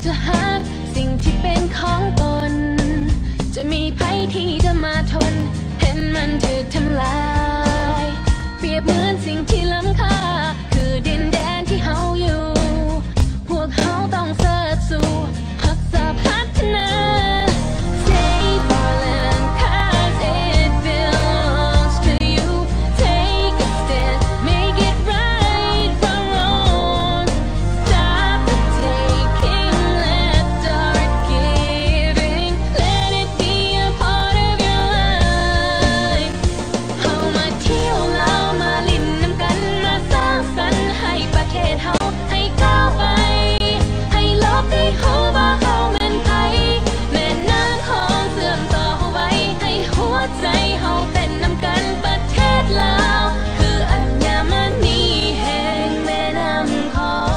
จะหาสิ่งที่เป็นของตนจะมีภัยที่จะมาทนเห็นมันถูกทำลายเปรียบเหมือนสิ่งที่ล้ำค่าคือดินแดนที่เฮาอยู่พวกเฮาต้องเสิร์ชสู่รักษาพัฒนา Save our land cause it belongs to you Take a stand make it right from wrong Stop the taking let start giving Let it be a part of your life เฮามาเที่ยวลาวมาลิ้นน้ำกันมาสร้างสรรค์ให้ประเทศเฮาให้ก้าวไปให้โลกได้รู้ว่าเฮาแม่นไผแม่น้ำของเสื่อมต่อไว้ให้หัวใจเฮาเป็นน้ำกันประเทศลาวคืออัญมณีแห่งแม่น้ำของ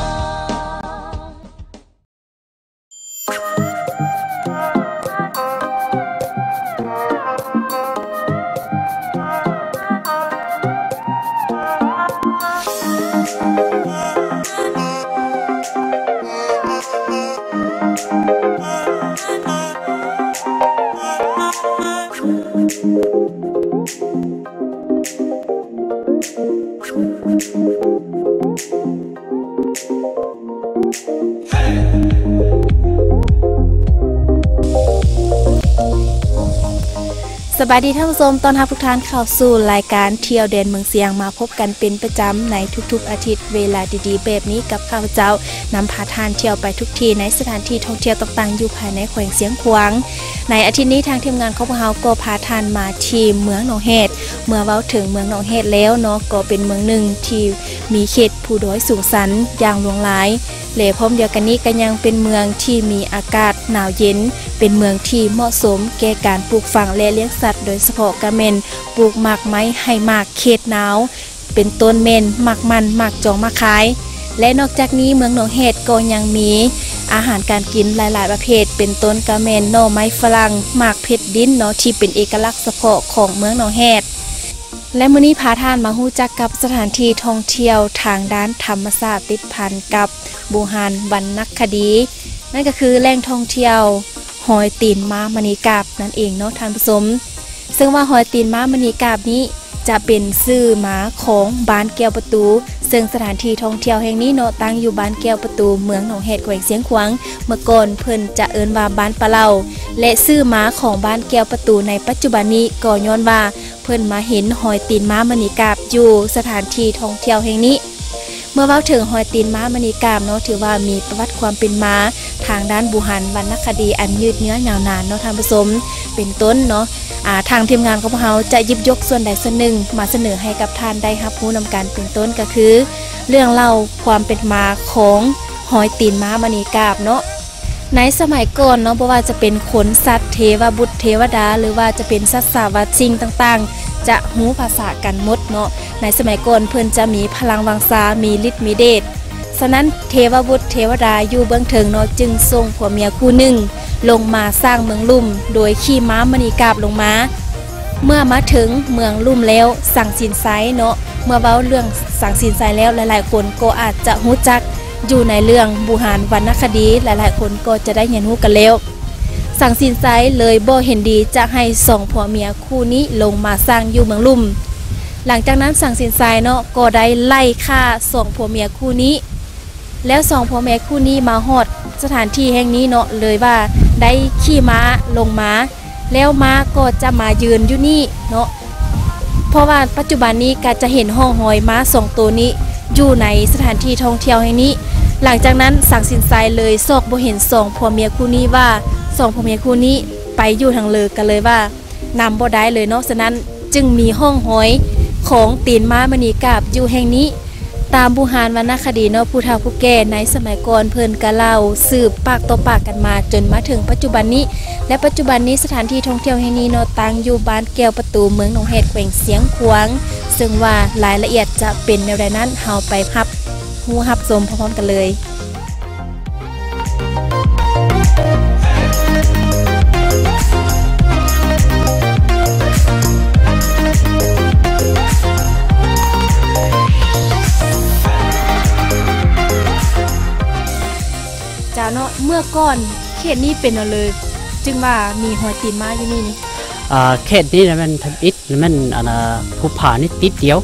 สวัสดีท่านผู้ชมต้อนรับทุกท่านเข้าสู่รายการเที่ยวแดนเมืองเสียงมาพบกันเป็นประจำในทุกๆอาทิตย์เวลาดีๆแบบนี้กับข้าพเจ้านำพาท่านเที่ยวไปทุกที่ในสถานที่ท่องเที่ยวต่างๆอยู่ภายในแขวงเสียงขวางในอาทิตย์นี้ทางทีมงานของพวกเราก็พาท่านมาที่เมืองหนองเฮ็ดเมื่อเว้าถึงเมืองหนองเฮ็ดแล้วเนาะก็เป็นเมืองหนึ่งที่มีเขตภูดอยสูงสันอย่างหลวงหลายและพร้อมเดียวกันนี้ก็ยังเป็นเมืองที่มีอากาศหนาวเย็นเป็นเมืองที่เหมาะสมแก่การปลูกฝังและเลี้ยงสัตว์โดยเฉพาะกระเมนปลูกหมากไม้ให้หมากเขตหนาวเป็นต้นเมนหมากมันหมากจองหมากขายและนอกจากนี้เมืองหนองเฮ็ดก็ยังมีอาหารการกินหลายๆประเภทเป็นต้นกระเมนหน่อไม้ฝรั่งหมากเพชรดินเนาะที่เป็นเอกลักษณ์เฉพาะของเมืองหนองเฮ็ดและมื้อนี้พาท่านมาฮู้จักกับสถานที่ท่องเที่ยวทางด้านธรรมชาติติดพันกับบูฮานวรรณคดีนั่นก็คือแหล่งท่องเที่ยวหอยตีนม้ามณีกาบนั่นเองเนาะท่านผู้ชมซึ่งว่าหอยตีนม้ามณีกาบนี้จะเป็นชื่อม้าของบ้านแก้วประตูซึ่งสถานที่ท่องเที่ยวแห่งนี้เนาะตั้งอยู่บ้านแก้วประตูเมืองหนองเฮ็ดแขวงเสียงขวางเมื่อก่อนเพิ่นจะเอิ้นว่าบ้านปะเลาและชื่อม้าของบ้านแก้วประตูในปัจจุบันนี้ก็ย้อนว่าเพิ่นมาเห็นหอยตีนม้ามณีกาบอยู่สถานที่ท่องเที่ยวแห่งนี้เมื่อเว้าถึงหอยตีนม้ามณีกาบเนาะถือว่ามีประวัติความเป็นม้าทางด้านบูหันวรรณคดีอันยืดเยื้อยาวนานเนาะท่านผู้ชมเป็นต้นเนาะทางทีมงานของพวกเราจะหยิบยกส่วนใดส่วนหนึ่งมาเสนอให้กับท่านได้รับรู้นำกันเป็นต้นก็คือเรื่องเล่าความเป็นมาของหอยตีนม้ามณีกาบเนาะในสมัยก่อนเนาะบ่ว่าจะเป็นขนสัตว์เทวบุตรเทวดาหรือว่าจะเป็นสัตว์สาวัตสิ่งต่างๆจะรู้ภาษากันหมดเนาะในสมัยก่อนเพิ่นจะมีพลังวังชามีฤทธิ์มีเดชฉะนั้นเทวบุตรเทวดาอยู่เบื้องเถิงเนาะจึงส่งผัวเมียคู่หนึ่งลงมาสร้างเมืองลุ่มโดยขี่ม้ามณีกาบลงมาเมื่อมาถึงเมืองลุ่มแล้วสั่งสินไซเนาะเมื่อเว้าเรื่องสั่งสินไซแล้วหลายๆคนก็อาจจะรู้จักอยู่ในเรื่องบูหานวรรณคดีหลายๆคนก็จะได้เรียนรู้กันแล้วสั่งสินไซเลยบ่เห็นดีจะให้สองผัวเมียคู่นี้ลงมาสร้างอยู่เมืองลุ่มหลังจากนั้นสั่งสินไซเนาะก็ได้ไล่ฆ่าสองผัวเมียคู่นี้แล้วสองผัวเมียคู่นี้มาฮอดสถานที่แห่งนี้เนาะเลยว่าได้ขี่ม้าลงมาแล้วม้าก็จะมายืนอยู่นี่เนาะเพราะว่าปัจจุบันนี้ก็จะเห็นห้องหอยม้าสองตัวนี้อยู่ในสถานที่ท่องเที่ยวแห่งนี้หลังจากนั้นสั่งสินไซเลยซอกบ่เห็นสองผัวเมียคู่นี้ว่าสองผัวเมียคู่นี้ไปอยู่ทางเลิกกันเลยว่านำบ่ได้เลยเนาะฉะนั้นจึงมีห้องหอยของตีนม้ามณีกาบอยู่แห่งนี้ตามบูหานวรรณคดีเนาะผู้เฒ่าผู้แก่ในสมัยก่อนเพิ่นก็เล่าสืบปากต่อปากกันมาจนมาถึงปัจจุบันนี้และปัจจุบันนี้สถานที่ท่องเที่ยวแห่งนี้เนาะตั้งอยู่บ้านแก้วประตูเมืองหนองเฮ็ดแขวงเสียงขวางซึ่งว่ารายละเอียดจะเป็นแนวใดนั้นเฮาไปฮู้รับชมพร้อมๆกันเลยเนาะเมื่อ มื่อก่อนเขตนี้เป็นเอาเลยจึงว่ามีหอยตีนม้าอยู่นี่เขตนี้มันทำอิฐมันภูผานี่ติดเดียว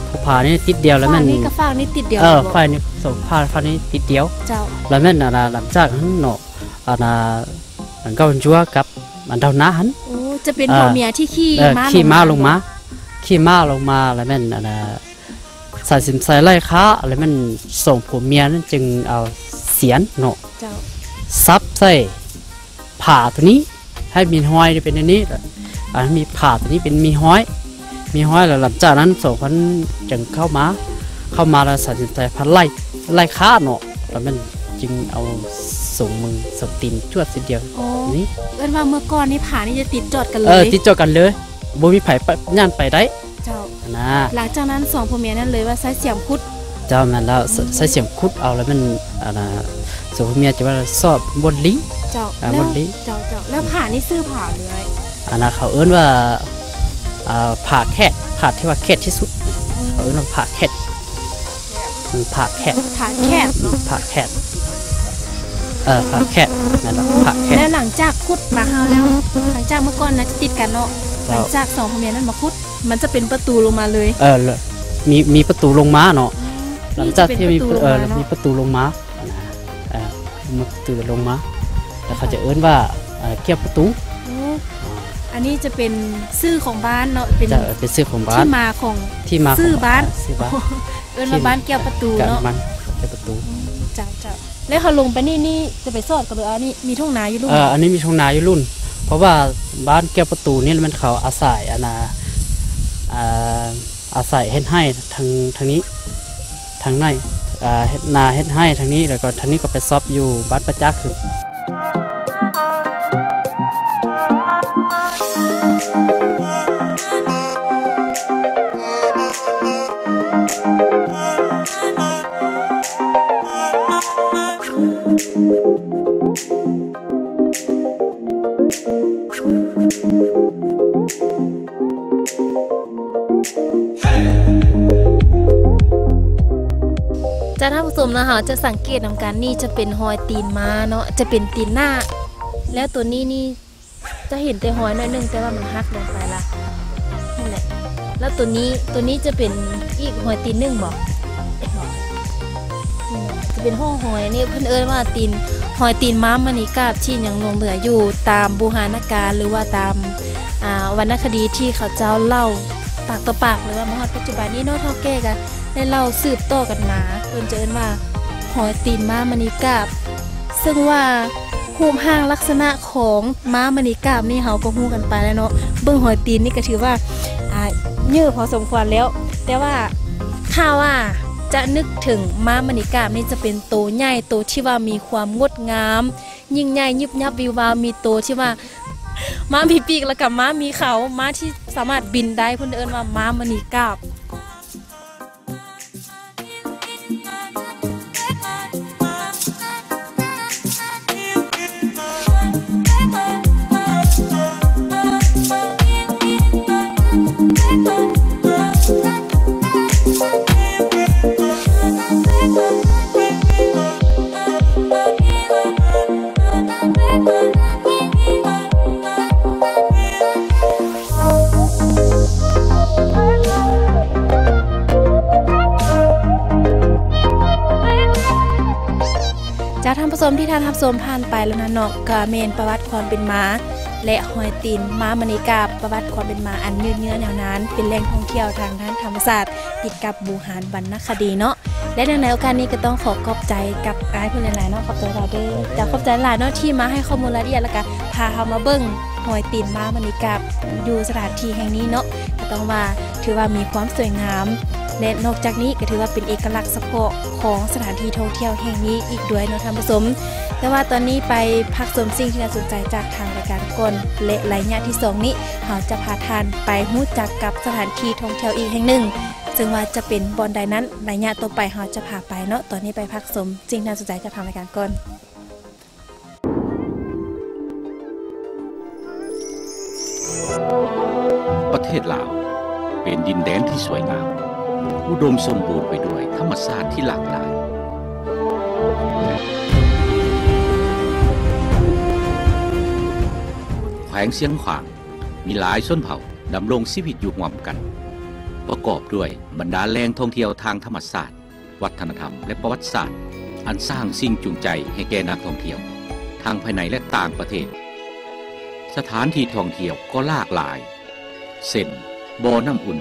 ภูผานี่ติดเดียวแล้วมันนี่ก็ฟางนี่ติดเดียวฝ้ายนี่สองฝ้ายนี่ติดเดียวเจ้าแล้วมันหลังจากนั้นเนาะมันก็จั่วกับมันดาวน้าหันจะเป็นหัวเมียที่ขี่ม้าลงมาแล้วมันใส่สินใส่ไล่ค้าแล้วมันส่งผัวเมียนั่นจึงเอาเสียนเนาะซับใส่ผ่าตัวนี้ให้มีห้อยเป็นอันนี้มีผ่าตัวนี้เป็นมีห้อยแล้วหลังจากนั้นสองคนจึงเข้ามาแล้วใส่สินใส่พันไล่ค้าเนาะแล้วมันจึงเอาส่งมือสตินจวดสิเดียวนี่เอิ้นว่าเมื่อก่อนนี่ผ่านี่จะติดจอดกันเลยติดจอดกันเลยบ่มีไผย่านไปได้เจ้าหลังจากนั้นสองผัวเมียนั้นเลยว่าใช้เสียมคุดเจ้ามันแล้วใช้เสียมคุดเอาแล้วมันสองผัวเมียจะว่าสอบบนลิ้งเจ้าบนลิ้งเจ้าแล้วผ่านี่ซื้อผ่าเลยเขาเอิ้นว่าผ่าแค่ผ่าที่ว่าแค่ที่สุดเขาเอิ้นว่าผ่าแค่ผ่าแค่ผ่าแค่ผักแค่นั่นแหละผักแค่แล้วหลังจากคุดมาเฮาแล้วหลังจากเมื่อก่อนนะจะติดกันเนาะหลังจากสองพ่อแม่นั้นมาคุดมันจะเป็นประตูลงมาเลยมีประตูลงมาเนาะหลังจากที่มีประตูลงมาประตูลงมาแล้วเขาจะเอิ้นว่าเกี่ยวประตูอันนี้จะเป็นชื่อของบ้านเนาะเป็นชื่อของบ้านที่มาของชื่อบ้านเอิ้นว่าบ้านเกี่ยวประตูเนาะบ้านเกี่ยวประตูเจ้าแล้วเขาลงไปนี่จะไปสอดกับอันนี้มีทุ่งนาอยู่รุ่นอันนี้มีทุ่งนาอยู่รุ่นเพราะว่าบ้านแก้วประตูนี่มันเขาอาศัยอาศัยเฮ็ดให้ทางนี้ทางในเฮ็ดนาเฮ็ดให้ทางนี้แล้วก็ทางนี้ก็ไปซอบอยู่บ้านประจักษ์คือท่านผู้ชมนะคะจะสังเกตนำกันนี่จะเป็นหอยตีนม้าเนาะจะเป็นตีนหน้าแล้วตัวนี้นี่จะเห็นแต่หอยน้อยนึงแต่ว่ามันหักลงไปละนี่แหละแล้วตัวนี้จะเป็นอีกหอยตีนนึงบอกจะเป็นห้องหอยนี่เพิ่นเอิ้นว่าตีนหอยตีนม้ามณีกาบที่ยังลงเหลืออยู่ตามบูหานาการหรือว่าตามวรรณคดีที่เขาเจ้าเล่าปากต่อปากหรือว่ามหาปัจจุบันนี้เนาะเท่าแก่กันได้เล่าสืบต่อกันมาเอิ้นว่าหอยตีนม้ามณีกาบซึ่งว่ารูปร่างลักษณะของม้ามณีกาบนี่เฮาก็ฮู้กันไปแล้วเนาะเบิ่งหอยตีนนี่ก็ถือว่าเยอะพอสมควรแล้วแต่ว่าถ้าว่าจะนึกถึงม้ามณีกาบนี่จะเป็นโตใหญ่โตที่ว่ามีความงดงามยิ่งใหญ่ยิบยับวิววาวมีโตที่ว่าม้ามีปีกแล้วกับม้ามีเขาม้าที่สามารถบินได้เพิ่นเอิ้นว่าม้ามณีกาบท่านผู้ชมที่ท่านรับชมผ่านไปแล้วนะเนาะก็เมนประวัติความเป็นม้าและหอยตีนม้ามณีกาบประวัติความเป็นม้าอันยืดเยื้อแนวนั้นเป็นแหล่งท่องเที่ยวทางด้านธรรมศาสตร์ติดกับบูหารวรรณคดีเนาะและในโอกาสนี้ก็ต้องขอขอบใจกับอ้ายเพิ่นหลายๆเนาะขอบใจเราด้วยจะขอบใจหลายเนาะที่มาให้ข้อมูลรายละเอียดแล้วก็พาเฮามาเบิ่งหอยตีนม้ามณีกาบอยู่สถานที่แห่งนี้เนาะก็ต้องว่าถือว่ามีความสวยงามและนอกจากนี้ก็ถือว่าเป็นเอกลักษณ์เฉพาะของสถานที่ท่องเที่ยวแห่งนี้อีกด้วยเนาะท่านผู้ชมแต่ว่าตอนนี้ไปพักชมสิ่งที่น่าสนใจจากทางรายการก่อนและระยะที่2นี้เราจะพาท่านไปรู้จักกับสถานที่ท่องเที่ยวอีกแห่งหนึ่งซึ่งว่าจะเป็นบอนใดนั้นระยะต่อไปเราจะพาไปเนาะตอนนี้ไปพักชมสิ่งที่น่าสนใจจากทางรายการก่อนประเทศลาวเป็นดินแดนที่สวยงามอุดมสมบูรณ์ไปด้วยธรรมชาติที่หลากหลาย วงเสียงขวางมีหลายชนเผ่าดำรงชีวิตอยู่ร่วมกันประกอบด้วยบรรดาแหล่งท่องเที่ยวทางธรรมศาสตร์วัฒนธรรมและประวัติศาสตร์อันสร้างสิ่งจูงใจให้แก่นักท่องเที่ยวทางภายในและต่างประเทศสถานที่ท่องเที่ยวก็หลากหลายเช่นบ่อน้ำอุ่น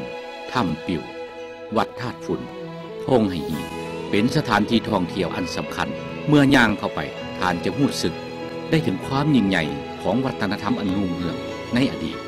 ถ้ำปิ่ววัดธาตุฝุ่นโพงไหอีเป็นสถานที่ท่องเที่ยวอันสำคัญเมื่อย่างเข้าไปท่านจะรู้สึกได้ถึงความยิ่งใหญ่ของวัฒนธรรมอันรุ่งเรืองในอดีต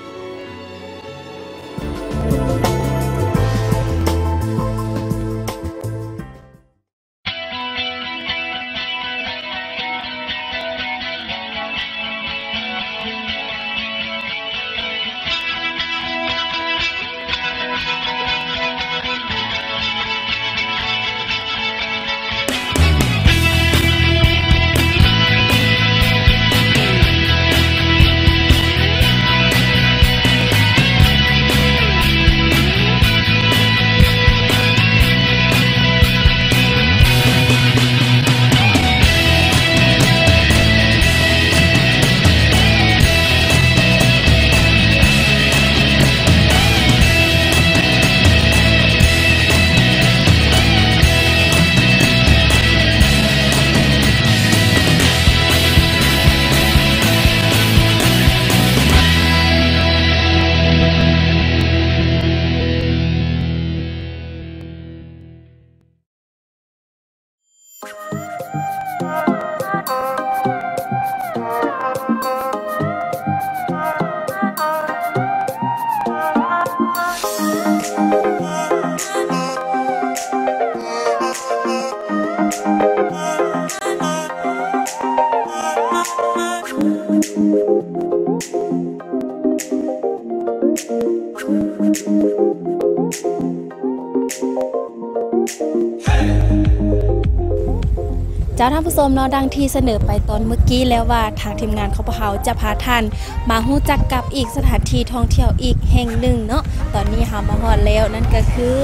เจ้าท่านผู้ชมเนาะดังที่เสนอไปตอนเมื่อกี้แล้วว่าทางทีมงานของพวกเราจะพาท่านมาฮู้จักกับอีกสถานที่ท่องเที่ยวอีกแห่งหนึ่งเนาะตอนนี้เฮามาฮอดแล้วนั่นก็คือ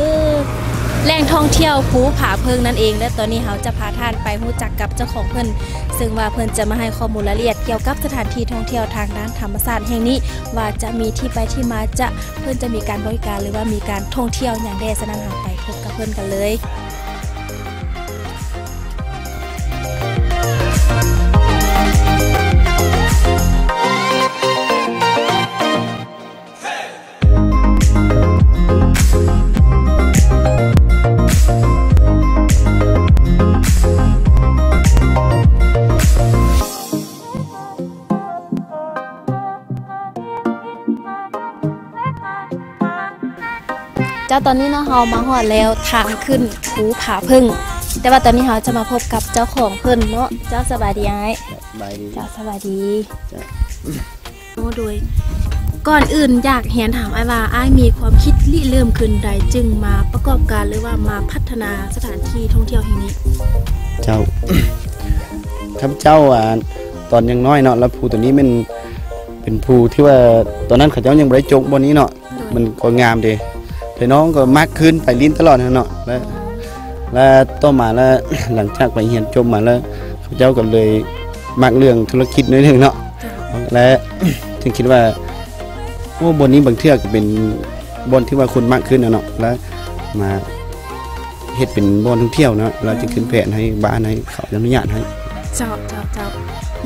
แหล่งท่องเที่ยวภูผาเพิงนั่นเองและตอนนี้เฮาจะพาท่านไปฮู้จักกับเจ้าของเพิ่นซึ่งว่าเพิ่นจะมาให้ข้อมูลรายละเอียดเกี่ยวกับสถานที่ท่องเที่ยวทางด้านธรรมศาสตร์แห่งนี้ว่าจะมีที่ไปที่มาจะเพิ่นจะมีการบริการหรือว่ามีการท่องเที่ยวอย่างใดฉะนั้นเฮาไปพบกับเพิ่นกันเลยเจ้าตอนนี้เนาะเฮามาฮอดแล้วทางขึ้นภูผาพึ่งแต่ว่าตอนนี้เฮาจะมาพบกับเจ้าของเพิ่นเนาะเจ้าสบายดีอ้ายสบายดีเจ้าสบายดีโอ้โดยก่อนอื่นอยากเห็นถามอ้ายว่าอ้ายมีความคิดริเริ่มขึ้นใดจึงมาประกอบการหรือว่ามาพัฒนาสถานที่ท่องเที่ยวแห่งนี้เจ้าข้าพเจ้าตอนยังน้อยเนาะแล้วภูตัวนี้มันเป็นภูที่ว่าตอนนั้นข้าเจ้ายังบ่ได้จกบนนี้เนาะมันก็งามดีแต่น้องก็มากขึ้นไปลิ้นตลอดเนาะแล้วต่อมาแล้วหลังจากไปเรียนจบมาแล้วข้าพเจ้าก็เลยมักเรื่องธุรกิจนิดนึงเนาะและจึงคิดว่าโอ้บนนี้บางเทื่อก็เป็นบนที่ว่าคนมากขึ้นเนาะแล้วมาเฮ็ดเป็นบนท่องเที่ยวเนาะเราจะขึ้นแผนให้บ้านให้เขาอนุญาตให้เจ้า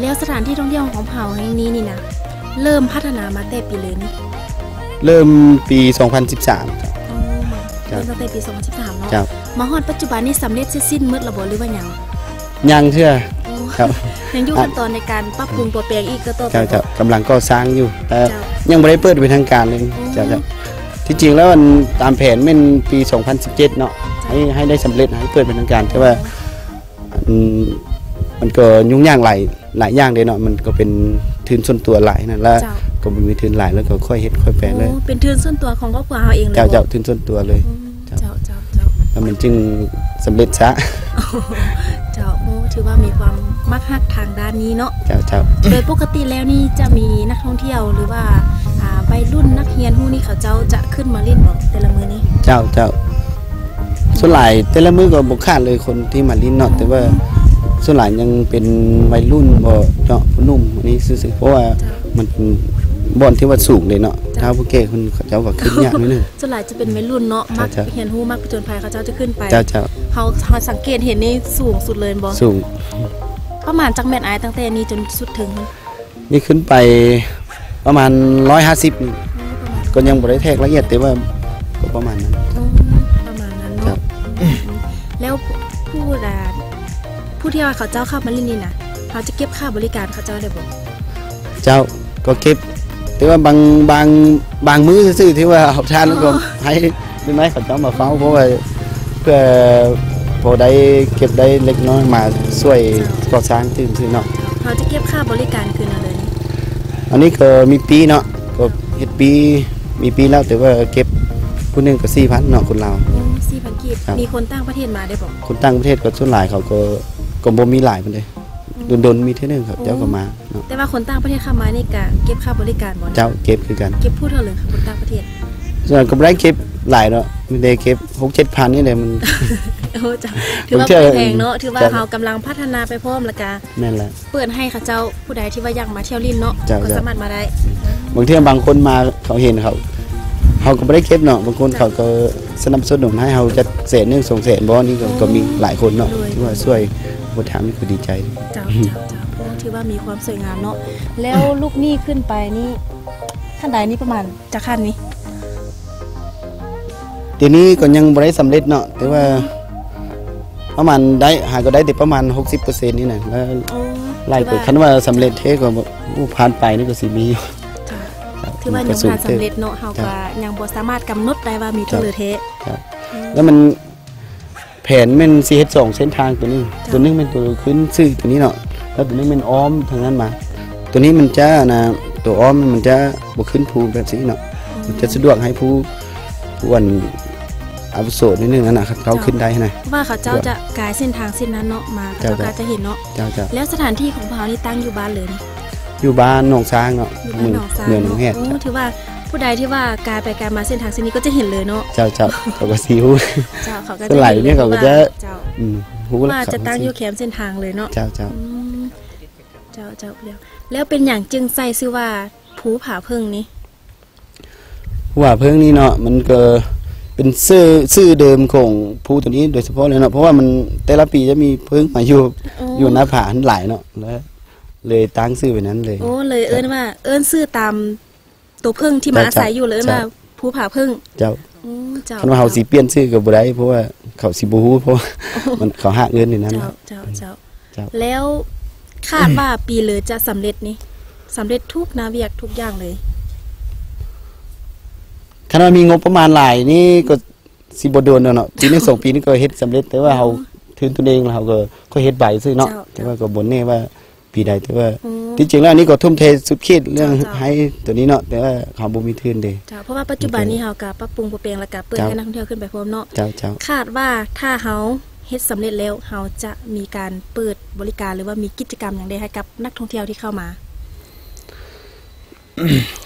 แล้วสถานที่ท่องเที่ยวของเผ่าแห่งนี้นี่นะเริ่มพัฒนามาแต่ปีเลยนี่เริ่มปี 2013เริ่มตั้งแต่ปี 2013 เนาะมาฮอดปัจจุบันนี้สำเร็จเสร็จสิ้นหมดแล้วบ่หรือว่าหยังเชื่อครับยังอยู่ขั้นตอนในการปรับปรุงตัวแปลงอีกก็ต่อไปกำลังก่อสร้างอยู่แต่ยังไม่ได้เปิดเป็นทางการเลยที่จริงแล้วมันตามแผนเป็นปี 2017 เนาะให้ได้สำเร็จให้เปิดเป็นทางการแต่ว่ามันก็ยุ่งยากหลายอย่างเลยเนาะมันก็เป็นทุนส่วนตัวหลายนะแล้วก็มีทุนหลายแล้วก็ค่อยเฮ็ดค่อยแปลงเลยเป็นทุนส่วนตัวของครอบครัวเราเองเลยเจ้าทุนส่วนตัวเลยแล้วมันจึงสำเร็จซะเจ้าถือว่ามีความมักฮักทางด้านนี้เนาะเจ้าโดยปกติแล้วนี่จะมีนักท่องเที่ยวหรือว่าวัยรุ่นนักเรียนฮู้นี่เขาเจ้าจะขึ้นมาเล่นบ่แต่ละมื้อนี้เจ้าส่วนหลายแต่ละมื้อก็บ่ขาดเลยคนที่มาเล่นเนาะแต่ว่าส่วนหลายยังเป็นวัยรุ่นบ่เจาะนุ่มอันนี้ซื่อๆเพราะว่า บ่อนที่ว่าสูงเลยเนาะถ้าผู้แก่คนเขาเจ้าก็ขึ้นยากนิดนึง ส่วนหลายจะเป็นวัยรุ่นเนาะมัก จ้ะ เห็นฮู้มักผจญภัยเขาเจ้าจะขึ้นไป เจ้า เขาสังเกตเห็นนี่สูงสุดเลยบ่ สูง ประมาณจักแม่นอายตั้งแต่นี้จนสุดถึงมัน นี่ขึ้นไปประมาณ150นี่ก็ยังบ่ได้แทกละเอียดแต่ว่าก็ประมาณนั้น ประมาณนั้น ครั เนาะ บ แล้วผู้ที่ว่าเขาเจ้าเข้ามาเล่นนี่นะเขาจะเก็บค่าบริการเขาเจ้าได้บ่ เจ้าก็เก็บแต่ว่าบางมื้อซื่อๆที่ว่าเอาทานแล้วก็ให้ได้ไหมเขาเจ้ามาเฝ้าเพราะว่าเพื่อพอได้เก็บได้เล็กน้อยมาช่วยก่อสร้างตื่นซื่อเนาะ เขาจะเก็บค่าบริการคืนเอาเลยนี่ อันนี้ก็มีปีเนาะก็เฮ็ดปีมีปีแล้วแต่ว่าเก็บผู้หนึงก็ 4,000 เนาะคนลาว 4,000 กีบ ครับ มีคนต่างประเทศมาได้บ่ คนต่างประเทศก็ส่วนหลายเขาก็บ่มีหลายปานใดดนๆมีเท่านึงครับเจ้าก็มาเนาะ แต่ว่าคนต่างประเทศเข้ามานี่ก็เก็บค่าบริการบ่นะ เจ้าเก็บคือกัน เก็บพูดเท่าเลยค่ะคนต่างประเทศ ส่วนก็บ่ได้เก็บหลายเนาะไม่ได้เก็บ 6-7,000 นี่แหละมัน โอ้จ้ะถือว่า ผมเชื่อ ไม่แพงเนาะถือว่า จ้ะ เฮากำลังพัฒนาไปพร้อมแล้วก็ นั่นแหละ เปิดให้เขาเจ้าผู้ใดที่ว่าอยากมาเที่ยวลิ้นเนาะ จ้ะ ก็ จ้ะ สามารถมาได้ บางทีบางคนมาเขาเห็นเขาก็บ่ได้เก็บเนาะบางคนเขาก็สนับสนุนให้เราจะแสนนึง2แสนบ่นี่ก็มีหลายคนเนาะที่ว่าช่วยบ่ถามนี่ก็ดีใจ เจ้าเพราะว่าถือว่ามีความสวยงามเนาะแล้วลูกหนี้ขึ้นไปนี่ขั้นใดนี่ประมาณจะขั้นนี้ ทีนี้ก็ยังบ่ได้สำเร็จเนาะแต่ว่าประมาณได้ก็ได้แต่ประมาณ 60%นี่น่ะแล้ว โอ้ ไล่ไปคันว่าสำเร็จเทก็บ่ผ่านไปนี่ก็สิมีอยู่ จ้ะ ครับ ถือว่ายังผ่านสำเร็จเนาะเฮาก็ยังบ่สามารถกำหนดได้ว่ามีเท่าหรือเท ครับแล้วมันแผนมันสิเฮ็ด2เส้นทางตัวนึงเป็นตัวขึ้นซื่อตัวนี้เนาะแล้วตัวนี้มันอ้อมทางนั้นมา ตัวนี้มันจะตัวอ้อมมันจะบ่ขึ้นภูแบบนี้เนาะมันจะสะดวกให้ผู้อ้วนอาวุโสนิดนึงนั่นน่ะครับเขาขึ้นได้นะ ว่าเขาเจ้าจะกายเส้นทางเส้นนั้นเนาะมาเขาเจ้าก็จะเห็นเนาะ เจ้า แล้วสถานที่ของเขานี่ตั้งอยู่บ้านเลยนี่ อยู่บ้านหนองช้างเนาะ อยู่บ้านหนองซาง เมืองหนองแฮด โอ้ถือว่าผู้ใดที่ว่ากายไปกายมาเส้นทางเส้นนี้ก็จะเห็นเลยเนาะ เจ้าเขาก็สิฮู้ เจ้าเขาก็ สลายเนี่ยเขาก็จะ เจ้า ฮู้แล้ว ว่า เขา จะตั้งอยู่แคมป์เส้นทางเลยเนาะ เจ้า อืมเจ้าแล้วเป็นอย่างจึงใส่ชื่อว่าภูผาพึ่งนี่ ว่าเพิ่งนี้เนาะมันก็เป็นชื่อเดิมของผู้ตัวนี้โดยเฉพาะเลยเนาะเพราะว่ามันแต่ละปีจะมีเพิ่งมาอยู่หน้าผาหลายเนาะแล้วเลยตั้งชื่อไปนั้นเลย โอ้เลยเอิ้นว่าเอิ้นชื่อตามตัวพึ่งที่มาอาศัยอยู่เลยเอิ้นว่าภูผาพึ่ง เจ้า อืมเจ้า คันว่าเฮาสิเปลี่ยนชื่อก็บ่ได้เพราะว่าเขาสิบ่ฮู้เพราะว่ามันเขาหักเงินในนั้น เจ้า เจ้า แล้วคาดว่าปีเลยจะสำเร็จนี่สำเร็จทุกนาเวียกทุกอย่างเลย คันว่ามีงบประมาณหลายนี่ก็สิบ่โดนเนาะปีนึง2ปีนี่ก็เฮ็ดสำเร็จแต่ว่าเฮาทุนตัวเองแล้วเฮาก็เฮ็ดใบซื่อเนาะแต่ว่าก็บ่แน่ว่าปีใดแต่ว่าที่จริงแล้วอันนี้ก็ทุ่มเทสุดขีดเรื่องให้ตัวนี้เนาะแต่ว่าเขาบ่มีทุนเด้ จ้าเพราะว่าปัจจุบันนี้เฮาก็ปรับปรุงแปลงแล้วก็เปิดให้นักท่องเที่ยวขึ้นไปพร้อมเนาะ เจ้า คาดว่าถ้าเฮาเฮ็ดสำเร็จแล้วเฮาจะมีการเปิดบริการหรือว่ามีกิจกรรมอย่างใดให้กับนักท่องเที่ยวที่เข้ามา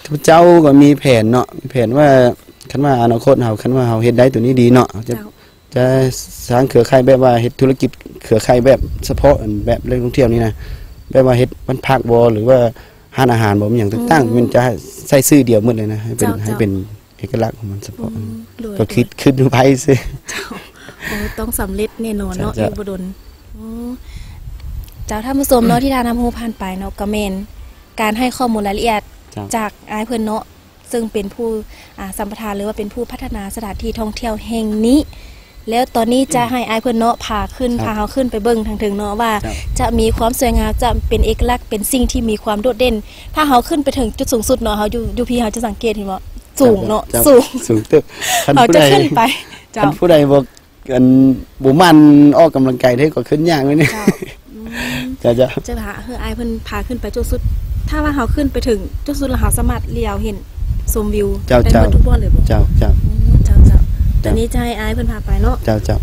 ข้าพเจ้าก็มีแผนเนาะมีแผนว่าคันว่าอนาคตเฮาคันว่าเฮาเฮ็ดได้ตัวนี้ดีเนาะจะสร้างเครือข่ายแบบว่าเฮ็ดธุรกิจเครือข่ายแบบเฉพาะแบบเรื่องท่องเที่ยวนี่นะแบบว่าเฮ็ดบ้านพักบ่หรือว่าร้านอาหารบ่มีหยังต่างๆมันจะใส่ชื่อเดียวหมดเลยนะให้เป็นเอกลักษณ์ของมันเฉพาะก็คิดขึ้นไปซิ โอ้ต้องสำเร็จแน่นอนเนาะอยู่บ่ดนเจ้าท่านผู้ชมเนาะที่ทานำฮู้ผ่านไปเนาะก็แม่นการให้ข้อมูลรายละเอียดจากอ้ายเพิ่นเนาะซึ่งเป็นผู้สัมปทานหรือว่าเป็นผู้พัฒนาสถานที่ท่องเที่ยวแห่งนี้ แล้วตอนนี้จะให้อ้ายเพิ่นเนาะพาเฮาขึ้นไปเบิ่งทางถึงเนาะว่าจะมีความสวยงามจะเป็นเอกลักษณ์เป็นสิ่งที่มีความโดดเด่นถ้าเฮาขึ้นไปถึงจุดสูงสุดเนาะเฮาอยู่พี่เฮาจะสังเกตเห็นว่าสูงเนาะสูงตึก เฮาจะขึ้นไปเจ้า คันผู้ใดบ่กันบ่มันออกกำลังกายได้ก็ขึ้นยากเลยเนี่ยจะพาอ้ายเพิ่นพาขึ้นไปจุดสุดถ้าว่าเฮาขึ้นไปถึงจุดสุดแล้วเฮาสามารถเลี้ยวเห็นชมวิวได้หมดทุกบ่เลยบ่ เจ้าตอนนี้จะให้อ้ายเพิ่นพาไปเนาะเจ้า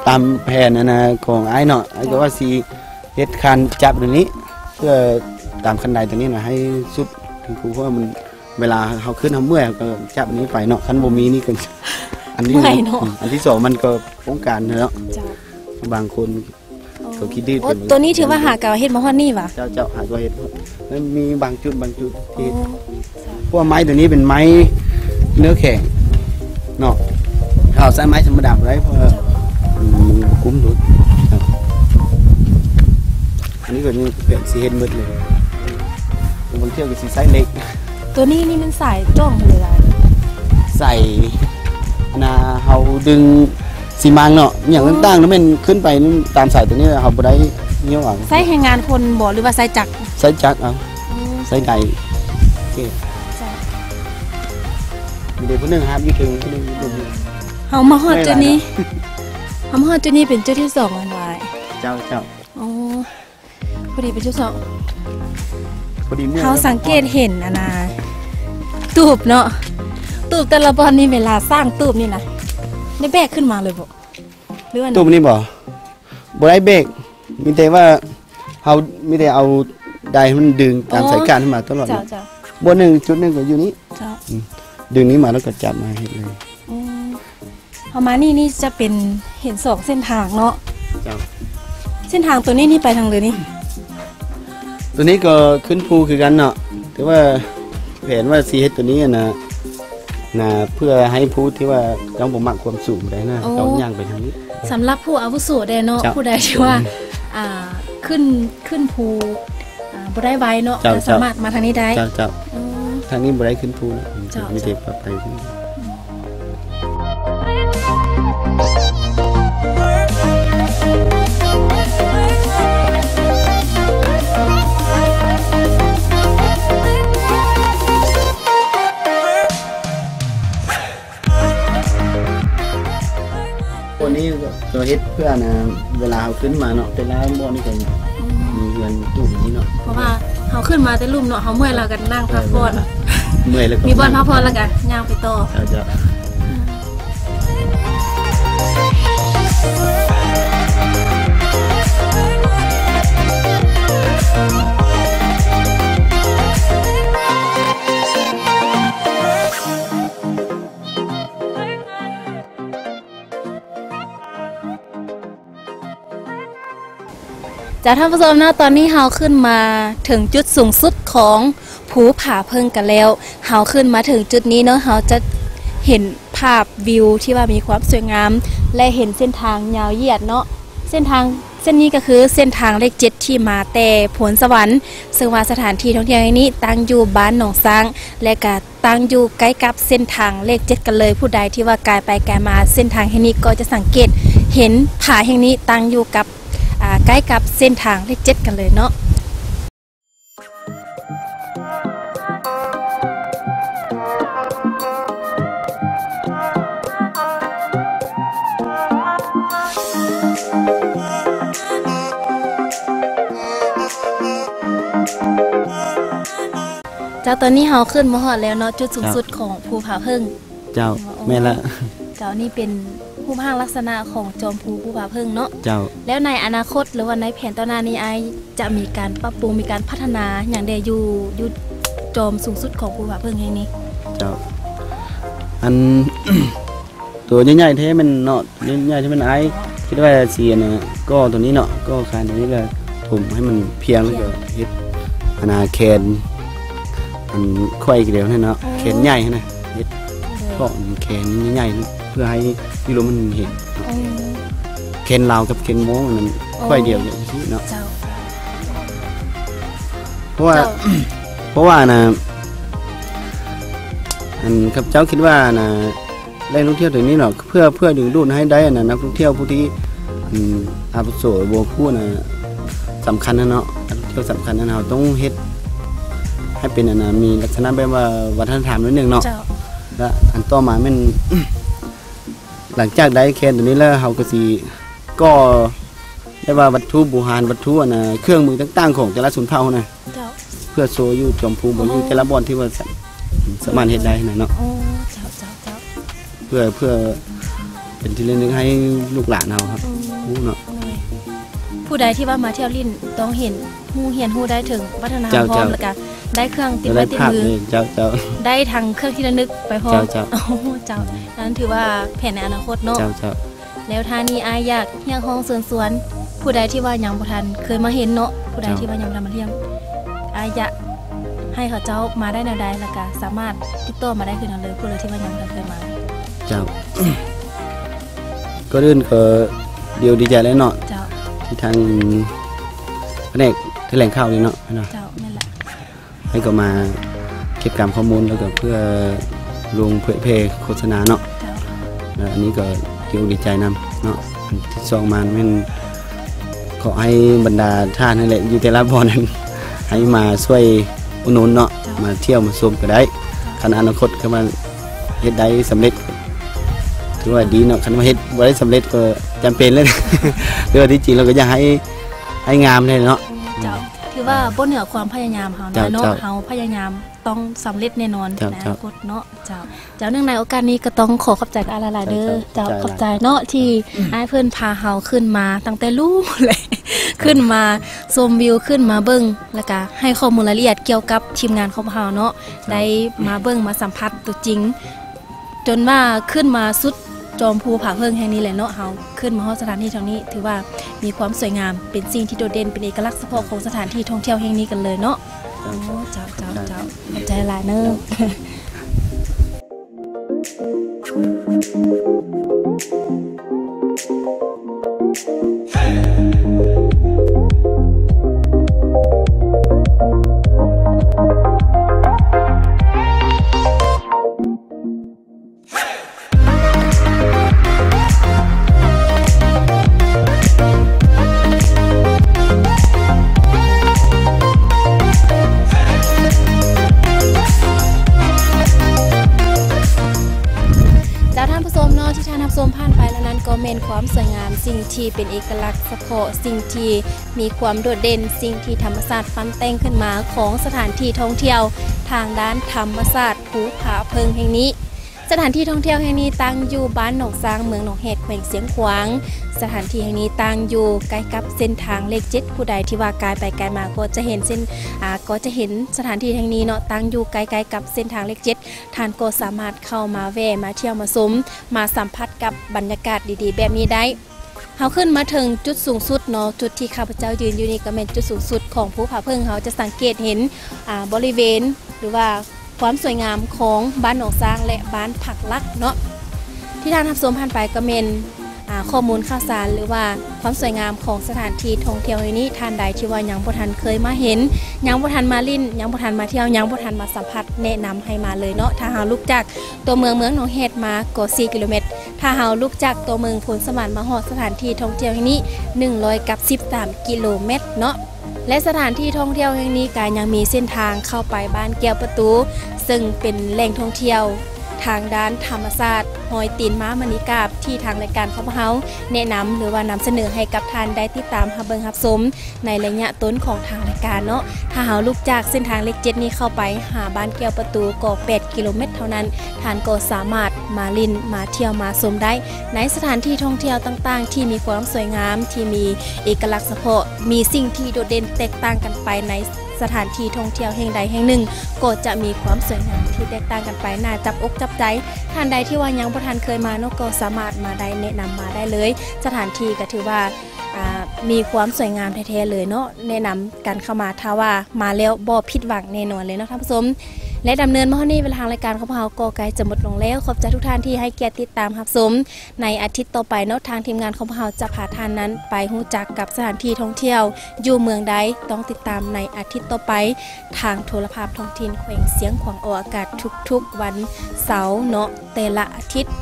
ตามแผนนะของอ้ายเนาะอ้ายก็ว่าสิเฮ็ดคันจับตัวนี้เพื่อตามคันใดตัวนี้น่ะให้สุดถึงเพราะว่ามันเวลาเฮาขึ้นเฮาเมื่อยก็จับอันนี้ไปเนาะคันบ่มีนี่ก็อันที่2มันก็ป้องกันเนาะบางคน เขาขี้ดื้อ โอ้ตัวนี้ถือว่าหาเก่าเฮ็ดมาฮอดนี่วะ เจ้าหาตัวเห็ดแล้วมีบางจุดที่พวกไม้ตัวนี้เป็นไม้เนื้อแข็งเนาะเอาใช้ไม้ธรรมดาไว้เพราะมันคุ้มดุอันนี้ก็นี่เปลี่ยนสีเห็ดมืดเลยบางเที่ยวก็สีไซส์เล็ก ตัวนี้นี่มันสายจ้องเลยล่ะ ใส่นาเฮาดึงสีมังเนาะอย่างต่างๆแล้วมันขึ้นไปตามสายตัวนี้เฮาบ่ได้เงี้ยวเอา ใช้แรงงานคนบ่หรือว่าใช้จักร ใส่จักรเอาใส่ไก่โอเคมีเด็กคนหนึ่งครับอยู่ถึงคนหนึ่งเฮามาฮอดจุดนี้เฮามาฮอดจุดนี้เป็นจุดที่2อันวาย เจ้าอ๋อพอดีเป็นจุด2 พอดีเมื่อ เฮาสังเกตเห็นอะนะตูบเนาะตูบแต่ละบอนนี่เวลาสร้างตูบนี่นะได้แบกขึ้นมาเลยบ่หรือว่า ตู้นี้บ่ได้เบรกมีแต่ว่าเฮามีแต่เอาไดให้มันดึงตามสายการขึ้นมาตลอด เจ้า บนหนึ่งจุดหนึ่งก็อยู่นี้ เจ้า ดึงนี้มาแล้วก็จับมาให้เลย เฮามานี่จะเป็นเห็น2เส้นทางเนาะ เจ้า เส้นทางตัวนี้นี่ไปทางเลยนี่ ตัวนี้ก็ขึ้นภูคือกันเนาะแต่ว่าแผนว่าสีเฮ็ดตัวนี้นะเพื่อให้ผู้ที่ว่าเราบ่มักความสูงได้นะเราย่างไปทางนี้ สำหรับผู้อาวุโสได้เนาะผู้ใดที่ว่าขึ้นภูบ่ได้ไว้เนาะสามารถมาทางนี้ได้เจ้าทางนี้บ่ได้ขึ้นภูนะมีแต่ปลอดภัยขึ้นตัวนี้ตัวเฮ็ดเพื่อนะเวลาเอาขึ้นมาเนาะแต่ละบ่อนี่ก็มีเงินตู้นี้เนาะเพราะว่าเฮาขึ้นมาแต่ลุ่มเนาะเฮาเมื่อยแล้วก็นั่งพักผ่อน เมื่อยแล้วก็มีบ่อนพักผ่อนแล้วก็ย่างไปต่อเจ้าท่านผู้ชมนะตอนนี้เฮาขึ้นมาถึงจุดสูงสุดของภูผาเพิงกันแล้วเฮาขึ้นมาถึงจุดนี้เนาะเฮาจะเห็นภาพวิวที่ว่ามีความสวยงามและเห็นเส้นทางยาวเหยียดเนาะเส้นทางเส้นนี้ก็คือเส้นทางเลข7ที่มาแต่ผลสวรรค์ซึ่งว่าสถานที่ท่องเที่ยวนี้ตั้งอยู่บ้านหนองซางและก็ตั้งอยู่ใกล้กับเส้นทางเลข7กันเลยผู้ใดที่ว่ากายไปกายมาเส้นทางแห่งนี้ก็จะสังเกตเห็นผาแห่งนี้ตั้งอยู่กับใกล้กับเส้นทางเลข7กันเลยเนาะเจ้าตอนนี้เฮาขึ้นมาฮอดแล้วเนาะจุดสูงสุดของภูผาเพิงเจ้าแม่ละเจ้านี่เป็นภูมิภาคลักษณะของจอมภูผาเพิงเนาะเจ้าแล้วในอนาคตหรือว่าในแผนต่อหน้านี้ไอจะมีการปรับปรุงมีการพัฒนาอย่างใดอยู่จอมสูงสุดของภูผาเพิงแห่งนี้เจ้าอัน ตัวใหญ่ๆแท้มันเนาะใหญ่ๆที่มันไอคิดว่าเสียนะก็ตัวนี้เนาะก็คานตัวนี้ก็ผมให้มันเพียงแล้วก็เฮ็ดอนาแคนอันค่อยเดียวให้เนาะแขนใหญ่นะเฮ็ดก็แขนใหญ่ๆเพื่อให้ที่ลมมันเห็นแขนลาวกับแขนโม้มันค่อยเดียวอย่างนี้เนาะเพราะว่านะอันครับเจ้าคิดว่านะแหล่งท่องเที่ยวตรงนี้เนาะเพื่อดึงดูดให้ได้นะนักท่องเที่ยวผู้ที่อาวุโสโบผู้นะสำคัญนะเนาะนักท่องเที่ยวสำคัญนะเราต้องเฮ็ดให้เป็นนะมีลักษณะแบบว่าวัฒนธรรมนิดนึงเนาะและอันต่อมามัน หลังจากได้แคนตัวนี้แล้วเราก็สิก็ได้ว่าวัตถุโบราณวัตถุนะเครื่องมือต่างๆของแต่ละชนเผ่านะเพื่อโชว์อยู่จอมภูบ่อยู่แต่ละบ่อนที่ว่าสามารถเฮ็ดได้นะเนาะเพื่อเป็นที่เรื่องนึงให้ลูกหลานเราครับเนาะผู้ใดที่ว่ามาเที่ยวลิ้นต้องเห็นฮู้เฮียนฮู้ได้ถึงวัฒนธรรมพร้อมแล้วก็ได้เครื่องติดไม้ติดมือได้ทางเครื่องที่ระลึกไปพร้อมเจ้านั้นถือว่าแผนในอนาคตเนาะแล้วท่านี้อายอยากเฮียงห้องสวนผู้ ผู้ใดที่ว่ายังบ่ทันเคยมาเห็นเนาะผู้ใดที่ว่ายังบ่ทันมาเที่ยวอยากให้เขาเจ้ามาได้แนวใดแล้วก็สามารถติดต่อมาได้คือนั้นเลยผู้ใดที่ว่ายังบ่ทันเคยมาเจ้า ก็เดินก็เดียวดีใจแล้วเนาะเจ้าที่ทางแผนกแถลงข่าวนี่เนาะเจ้านั่นแหละให้ก็มาเก็บการข้อมูลแล้วก็เพื่อลงเผยแพร่โฆษณาเนาะแล้วอันนี้ก็เดียวดีใจนำเนาะที่ซองมาแม่นขอให้บรรดาท่านนั่นแหละอยู่แต่ละบ่อนั้นให้มาช่วยอุดหนุนเนาะมาเที่ยวมาชมก็ได้คันอนาคตก็มาเฮ็ดได้สำเร็จถือว่าดีเนาะคันมาเฮ็ดบ่ได้สำเร็จก็จำเป็นเลย เรื่องที่จริงเราก็อยากให้งามเลยเนาะเจ้าถือว่าบ่เหนือความพยายามเฮาเนาะเฮาพยายามต้องสำเร็จแน่นอนในอนาคตเนาะเจ้าเนื่องในโอกาสนี้ก็ต้องขอขอบใจกับหลายๆเด้อเจ้าขอบใจเนาะที่อ้ายเพิ่นพาเฮาขึ้นมาตั้งแต่ลูกเลยขึ้นมาชมวิวขึ้นมาเบิ่งแล้วก็ให้ข้อมูลรายละเอียดเกี่ยวกับทีมงานของเฮาเนาะได้มาเบิ่งมาสัมผัสตัวจริงจนว่าขึ้นมาสุดจอมภูผาเพิงแห่งนี้แหละเนาะเฮาขึ้นมาฮอดสถานที่ตรงนี้ถือว่ามีความสวยงามเป็นสิ่งที่โดดเด่นเป็นเอกลักษณ์เฉพาะของสถานที่ท่องเที่ยวแห่งนี้กันเลยเนาะโอ้เจ้าขอบใจหลายเนอะความสวยงามสิ่งที่เป็นเอกลักษณ์เฉพาะสิ่งที่มีความโดดเด่นสิ่งที่ธรรมชาติฟันแต่งขึ้นมาของสถานที่ท่องเที่ยวทางด้านธรรมชาติภูผาเพิงแห่งนี้สถานที่ท่องเที่ยวแห่งนี้ตั้งอยู่บ้านหนองซางเมืองหนองเห็ดแขวงเสียงขวางสถานที่แห่งนี้ตั้งอยู่ใกล้กับเส้นทางเลข7ผู้ใดที่ว่ากายไปไกลมาก็จะเห็นสถานที่แห่งนี้เนาะตั้งอยู่ใกล้ๆกับเส้นทางเลข7ท่านก็สามารถเข้ามาแวะมาเที่ยวมาชมมาสัมผัสกับบรรยากาศดีๆแบบนี้ได้เฮาขึ้นมาถึงจุดสูงสุดเนาะจุดที่ข้าพเจ้ายืนอยู่นี่ก็เป็นจุดสูงสุดของภูผาเพิงเฮาจะสังเกตเห็นบริเวณหรือว่าความสวยงามของบ้านหนองซางและบ้านผักลักเนาะที่ท่านรับชมผ่านไปก็เป็นข้อมูลข่าวสารหรือว่าความสวยงามของสถานที่ท่องเที่ยวนี้ท่านใดที่ว่ายังบ่ทันเคยมาเห็นยังบ่ทันมาลิ้นยังบ่ทันมาเที่ยวยังบ่ทันมาสัมผัสแนะนำให้มาเลยเนาะถ้าเฮาลุกจากตัวเมืองหนองเห็ดมาก็4กิโลเมตรถ้าเฮาลุกจากตัวเมืองพลสมานมาฮอดสถานที่ท่องเที่ยวนี้113กิโลเมตรเนาะและสถานที่ท่องเที่ยวแห่งนี้ก็ยังมีเส้นทางเข้าไปบ้านแก้วประตูซึ่งเป็นแหล่งท่องเที่ยวทางด้านธรรมชาติหอยตีนม้ามณีกาบที่ทางรายการของเฮาแนะนำหรือว่านำเสนอให้กับท่านได้ติดตามรับเบิ่งรับชมในระยะต้นของทางรายการเนาะถ้าเฮาลุกจากเส้นทางเลข7นี้เข้าไปหาบ้านแก้วประตูก็8กิโลเมตรเท่านั้นท่านก็สามารถมาลิ้นมาเที่ยวมาชมได้ในสถานที่ท่องเที่ยวต่างๆที่มีความสวยงามที่มีเอกลักษณ์เฉพาะมีสิ่งที่โดดเด่นแตกต่างกันไปในสถานที่ท่องเที่ยวแห่งใดแห่งหนึ่งก็จะมีความสวยงามที่แตกต่างกันไปน่าจับอกจับใจท่านใดที่ว่ายังบ่ทันเคยมาเนาะก็สามารถมาได้แนะนำมาได้เลยสถานที่ก็ถือว่ามีความสวยงามแท้ๆเลยเนาะแนะนำกันเข้ามาถ้าว่ามาแล้วบ่ผิดหวังแน่นอนเลยเนาะท่านผู้ชมและดำเนินมาที่เวลาทางรายการของเราก็ใกล้จะหมดลงแล้วขอบใจทุกท่านที่ให้เกียรติติดตามรับชมในอาทิตย์ต่อไปเนาะทางทีมงานของเราจะพาท่านนั้นไปรู้จักกับสถานที่ท่องเที่ยวอยู่เมืองใดต้องติดตามในอาทิตย์ต่อไปทางโทรภาพท้องถิ่นแขวงเสียงขวางออกอากาศทุกๆวันเสาร์เนาะแต่ละอาทิตย์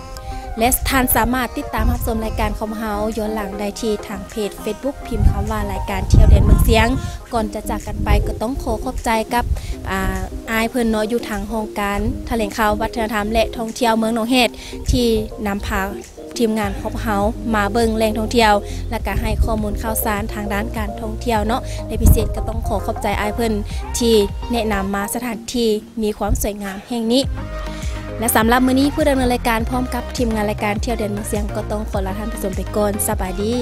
และท่านสามารถติดตามรับชมรายการของเราย้อนหลังได้ที่ทางเพจ Facebook พิมพ์คำว่ารายการเที่ยวเด่นเมืองเสียงก่อนจะจากกันไปก็ต้องขอขอบใจกับอายเพิ่นเนาะอยู่ทางโครงการแถลงข่าววัฒนธรรมและท่องเที่ยวเมืองหนองเห็ดที่นำพาทีมงานของเฮามาเบิ่งแหล่งท่องเที่ยวและก็ให้ข้อมูลข่าวสารทางด้านการท่องเที่ยวเนาะในพิเศษก็ต้องขอขอบใจอายเพิ่นที่แนะนำมาสถานที่มีความสวยงามแห่งนี้และสำหรับมื้อนี้ผู้ดำเนินรายการพร้อมกับทีมงานรายการเที่ยวเด่นเมืองเสียงก็ต้องขอลาท่านผู้ชมไปก่อนสบายดี